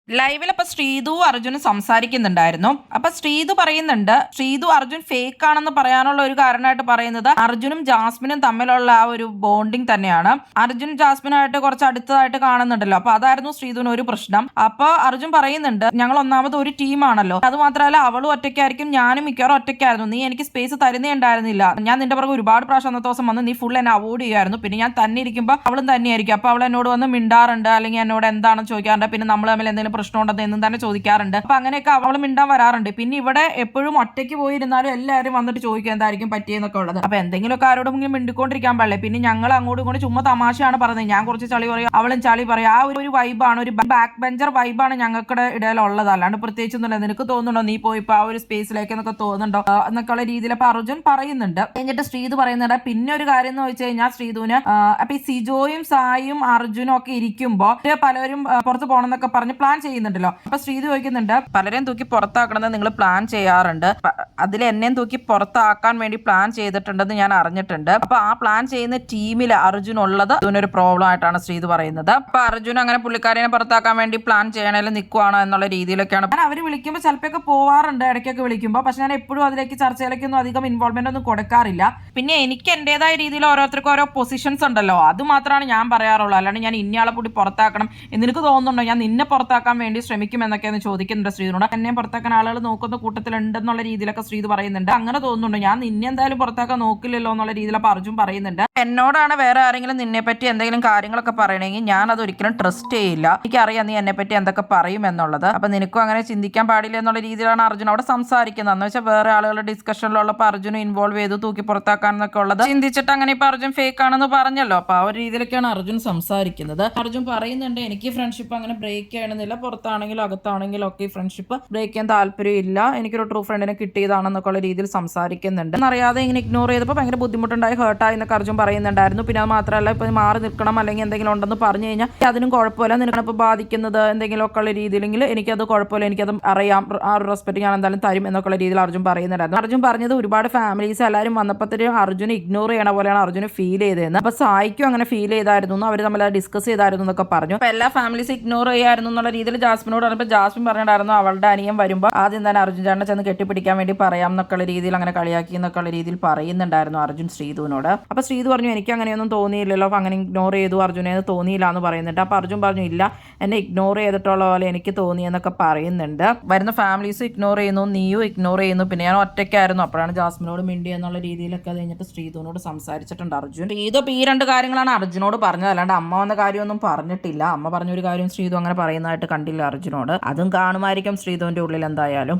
ലൈവിൽ അപ്പൊ ശ്രീതു അർജുനും സംസാരിക്കുന്നുണ്ടായിരുന്നു. അപ്പൊ ശ്രീതു പറയുന്നുണ്ട്, ശ്രീതു അർജുൻ ഫേക്ക് ആണെന്ന് പറയാനുള്ള ഒരു കാരണമായിട്ട് പറയുന്നത് അർജുനും ജാസ്മിനും തമ്മിലുള്ള ആ ഒരു ബോണ്ടിങ് തന്നെയാണ്. അർജുൻ ജാസ്മിനായിട്ട് കുറച്ച് അടുത്തതായിട്ട് കാണുന്നുണ്ടല്ലോ, അപ്പൊ അതായിരുന്നു ശ്രീതുവിന് ഒരു പ്രശ്നം. അപ്പൊ അർജുൻ പറയുന്നുണ്ട്, ഞങ്ങൾ ഒന്നാമത് ഒരു ടീമാണല്ലോ, അത് മാത്രമല്ല അവളും ഒറ്റയ്ക്കായിരിക്കും, ഞാനും മിക്കവാറും ഒറ്റയ്ക്കായിരുന്നു, നീ എനിക്ക് സ്പേസ് തരുന്നേ ഉണ്ടായിരുന്നില്ല, ഞാൻ നിന്റെ പുറകെ ഒരുപാട് പ്രാവശ്യം അന്നത്തെ ദിവസം വന്ന് നീ ഫുൾ എന്നെ അവോയ്ഡ് ചെയ്യുമായിരുന്നു, പിന്നെ ഞാൻ തന്നെ ഇരിക്കുമ്പോൾ അവളും തന്നെയായിരിക്കും, അപ്പൊ അവൾ എന്നോട് വന്ന് മിണ്ടാറുണ്ട്, അല്ലെങ്കിൽ എന്നോട് എന്താണെന്ന് ചോദിക്കാറുണ്ട്, പിന്നെ നമ്മൾ തമ്മിൽ എന്തെങ്കിലും പ്രശ്നമുണ്ടെന്ന് എന്നും തന്നെ ചോദിക്കാറുണ്ട്. അപ്പൊ അങ്ങനെയൊക്കെ അവൾ മിണ്ടാൻ വരാറുണ്ട്. പിന്നെ ഇവിടെ എപ്പോഴും ഒറ്റയ്ക്ക് പോയിരുന്നാലും എല്ലാവരും വന്നിട്ട് ചോദിക്കുക എന്തായിരിക്കും പറ്റിയെന്നൊക്കെ ഉള്ളത്. അപ്പൊ എന്തെങ്കിലുമൊക്കെ ആരോടെങ്കിലും മിണ്ടിക്കൊണ്ടിരിക്കാൻ പാടില്ലേ. പിന്നെ ഞങ്ങൾ അങ്ങോട്ടും ഇങ്ങോട്ടും ചുമ്മാ തമാശയാണ് പറയുന്നത്, ഞാൻ കുറച്ച് ചളി പറയും, അവളും ചളി പറയും, ആ ഒരു വൈബാണ്, ഒരു ബാക്ക് ബെഞ്ചർ വൈബാണ് ഞങ്ങൾക്കിടെ ഇടയിലുള്ളത്, അല്ലാണ്ട് പ്രത്യേകിച്ചൊന്നുമില്ല. നിനക്ക് തോന്നുന്നുണ്ടോ നീ പോയി ഇപ്പൊ ആ ഒരു സ്പേസിലേക്ക് എന്നൊക്കെ തോന്നുന്നുണ്ടോ എന്നൊക്കെ ഉള്ള രീതിയിൽ അപ്പൊ അർജുൻ പറയുന്നുണ്ട്. എന്നിട്ട് ശ്രീതു പറയുന്നുണ്ട്, പിന്നെ ഒരു കാര്യം എന്ന് വെച്ച് കഴിഞ്ഞാൽ ശ്രീതുവിന് അപ്പൊ ഈ സിജോയും സായും അർജുനും ഒക്കെ ഇരിക്കുമ്പോ പലരും പുറത്ത് പോകണം എന്നൊക്കെ പറഞ്ഞ് പ്ലാൻ ചെയ്യുന്നുണ്ടല്ലോ. അപ്പൊ ശ്രീതു ചോദിക്കുന്നുണ്ട്, പലരെയും തൂക്കി പുറത്താക്കണമെന്ന് നിങ്ങൾ പ്ലാൻ ചെയ്യാറുണ്ട്, അതിൽ എന്നെയും തൂക്കി പുറത്താക്കാൻ വേണ്ടി പ്ലാൻ ചെയ്തിട്ടുണ്ടെന്ന് ഞാൻ അറിഞ്ഞിട്ടുണ്ട്. അപ്പൊ ആ പ്ലാൻ ചെയ്യുന്ന ടീമിൽ അർജുൻ ഉള്ളത് ഇതിനൊരു പ്രോബ്ലം ആയിട്ടാണ് ശ്രീതു പറയുന്നത്. അപ്പൊ അർജുൻ അങ്ങനെ പുള്ളിക്കാരിനെ പുറത്താക്കാൻ വേണ്ടി പ്ലാൻ ചെയ്യണേലും നിൽക്കുവാണോ എന്നുള്ള രീതിയിലൊക്കെയാണ്. ഞാൻ അവർ വിളിക്കുമ്പോൾ ചിലപ്പോൾ പോവാറുണ്ട്, ഇടയ്ക്കൊക്കെ വിളിക്കുമ്പോൾ, പക്ഷെ ഞാൻ എപ്പോഴും അതിലേക്ക് ചർച്ചയിലേക്കൊന്നും അധികം ഇൻവോൾവ്മെന്റ് ഒന്നും കൊടുക്കാറില്ല. പിന്നെ എനിക്ക് എന്റേതായ രീതിയിൽ ഓരോരുത്തർക്കും ഓരോ പൊസിഷൻസ് ഉണ്ടല്ലോ, അത് മാത്രമാണ് ഞാൻ പറയാറുള്ളൂ, അല്ലാണ്ട് ഞാൻ ഇന്നയാളെ കൂടി പുറത്താക്കണം നിനക്ക് തോന്നുന്നുണ്ടോ ഞാൻ നിന്നെ പുറത്താക്കാൻ വേണ്ടി ശ്രമിക്കും എന്നൊക്കെയാണ് ചോദിക്കുന്നുണ്ട് ശ്രീധുനോട്. എന്നെ പുറത്താക്കാൻ ആളുകൾ നോക്കുന്ന കൂട്ടത്തിലുണ്ടെന്നുള്ള രീതിയിലൊക്കെ ശ്രീധു പറയുന്നുണ്ട്. അങ്ങനെ തോന്നുന്നുണ്ട്, ഞാൻ നിന്നെ എന്തായാലും പുറത്താക്കാൻ നോക്കില്ലല്ലോ എന്നുള്ള രീതിയിൽ അപ്പൊ അർജുൻ പറയുന്നുണ്ട്, എന്നോടാണ് വേറെ ആരെങ്കിലും നിന്നെ പറ്റി എന്തെങ്കിലും കാര്യങ്ങളൊക്കെ പറയണമെങ്കിൽ ഞാൻ അത് ഒരിക്കലും ട്രസ്റ്റ് ചെയ്യില്ല, എനിക്കറിയാം നീ എന്നെ പറ്റി എന്തൊക്കെ പറയും എന്നുള്ളത്, അപ്പൊ നിനക്കും അങ്ങനെ ചിന്തിക്കാൻ പാടില്ല എന്നുള്ള രീതിയിലാണ് അർജുൻ അവിടെ സംസാരിക്കുന്നത്. എന്ന് വെച്ചാൽ വേറെ ആളുകളുടെ ഡിസ്കഷനിലുള്ളപ്പോൾ അർജുനും ഇൻവോൾവ് ചെയ്തു തൂക്കി പുറത്താക്കാൻ എന്നൊക്കെ ഉള്ളത് ചിന്തിച്ചിട്ട് അങ്ങനെ ഇപ്പൊ അർജുൻ ഫേക്ക് ആണെന്ന് പറഞ്ഞല്ലോ. അപ്പൊ ആ ഒരു രീതിയിലൊക്കെയാണ് അർജുൻ സംസാരിക്കുന്നത്. അർജുൻ പറയുന്നുണ്ട്, എനിക്ക് ഫ്രണ്ട്ഷിപ്പ് അങ്ങനെ ബ്രേക്ക് ചെയ്യണമെന്നില്ല, പുറത്താണെങ്കിലും അകത്താണെങ്കിലും ഒക്കെ ഈ ഫ്രണ്ട്ഷിപ്പ് ബ്രേക്ക് ചെയ്യാൻ താല്പര്യമില്ല, എനിക്കൊരു ട്രൂ ഫ്രണ്ടിനെ കിട്ടിയതാണെന്നൊക്കെ ഉള്ള രീതിയിൽ സംസാരിക്കുന്നുണ്ട്. എന്നറിയാതെ ഇങ്ങനെ ഇഗ്നോർ ചെയ്തപ്പോൾ ഭയങ്കര ബുദ്ധിമുട്ടുണ്ടായി, ഹേർട്ടായി എന്നൊക്കെ അർജുൻ പറയുന്നുണ്ടായിരുന്നു. പിന്നെ അത് മാത്രമല്ല, ഇപ്പൊ മാറി നിൽക്കണം അല്ലെങ്കിൽ എന്തെങ്കിലും ഉണ്ടെന്ന് പറഞ്ഞു കഴിഞ്ഞാൽ അതിനും കുഴപ്പമില്ല, നിനക്കിപ്പോൾ ബാധിക്കുന്നത് എന്തെങ്കിലുമൊക്കെ ഉള്ള രീതിയിലെങ്കിൽ എനിക്കത് കുഴപ്പമില്ല, എനിക്കത് അറിയാം, ആ ഒരു റെസ്പെക്ട് ഞാൻ എന്തായാലും തരും എന്നൊക്കെ ഉള്ള രീതിയിൽ അർജുൻ പറയുന്നുണ്ടായിരുന്നു. അർജുൻ പറഞ്ഞത് ഒരുപാട് ഫാമിലീസ് എല്ലാവരും വന്നപ്പോഴത്തേക്കും അർജുനെ ഇഗ്നോർ ചെയ്യണ പോലെയാണ് അർജുന് ഫീൽ ചെയ്തതെന്ന്. അപ്പൊ സായിക്കും അങ്ങനെ ഫീൽ ചെയ്തായിരുന്നു, അവർ തമ്മിൽ ഡിസ്കസ് ചെയ്തായിരുന്നു എന്നൊക്കെ പറഞ്ഞു. അപ്പൊ എല്ലാ ഫാമിലീസ് ഇഗ്നോർ ചെയ്യായിരുന്നു എന്നുള്ള രീതിയിൽ ജാസ്മിനോട് പറഞ്ഞപ്പോൾ ജാസ്മിൻ പറഞ്ഞിട്ടുണ്ടായിരുന്നു അവളുടെ അനിയൻ വരുമ്പോൾ ആദ്യം തന്നെ അർജുൻ ചേട്ടനെ ചെന്ന് കെട്ടിപ്പിടിക്കാൻ വേണ്ടി പറയാം എന്നൊക്കെയുള്ള രീതിയിൽ അങ്ങനെ കളിയാക്കി എന്നൊക്കെയുള്ള രീതിയിൽ പറയുന്നുണ്ടായിരുന്നു അർജുൻ ശ്രീധുവിനോട്. അപ്പൊ ശ്രീധു പറഞ്ഞു, എനിക്ക് അങ്ങനെയൊന്നും തോന്നിയില്ലല്ലോ, അപ്പൊ അങ്ങനെ ഇഗ്നോർ ചെയ്തു അർജുനെ തോന്നിയില്ല എന്ന് പറയുന്നുണ്ട്. അപ്പൊ അർജുൻ പറഞ്ഞു, ഇല്ല എന്നെ ഇഗ്നോർ ചെയ്തിട്ടുള്ള പോലെ എനിക്ക് തോന്നി എന്നൊക്കെ പറയുന്നുണ്ട്. വരുന്ന ഫാമിലീസ് ഇഗ്നോർ ചെയ്യുന്നു, നീയും ഇഗ്നോർ ചെയ്യുന്നു, പിന്നെ ഞാൻ ഒറ്റയ്ക്കായിരുന്നു, അപ്പോഴാണ് ജാസ്മിനോട് മിണ്ടി എന്നുള്ള രീതിയിലൊക്കെ കഴിഞ്ഞിട്ട് ശ്രീധുവിനോട് സംസാരിച്ചിട്ടുണ്ട് അർജുൻ. ശ്രീധു ഈ രണ്ട് കാര്യങ്ങളാണ് അർജുനോട് പറഞ്ഞത്, അല്ലാണ്ട് അമ്മ വന്ന കാര്യമൊന്നും പറഞ്ഞിട്ടില്ല. അമ്മ പറഞ്ഞൊരു കാര്യം ശ്രീധു അങ്ങനെ പറയുന്നതായിട്ട് കണ്ടില്ല അർജുനോട്. അതും കാണുമായിരിക്കും ശ്രീധുവിന്റെ ഉള്ളിൽ എന്തായാലും.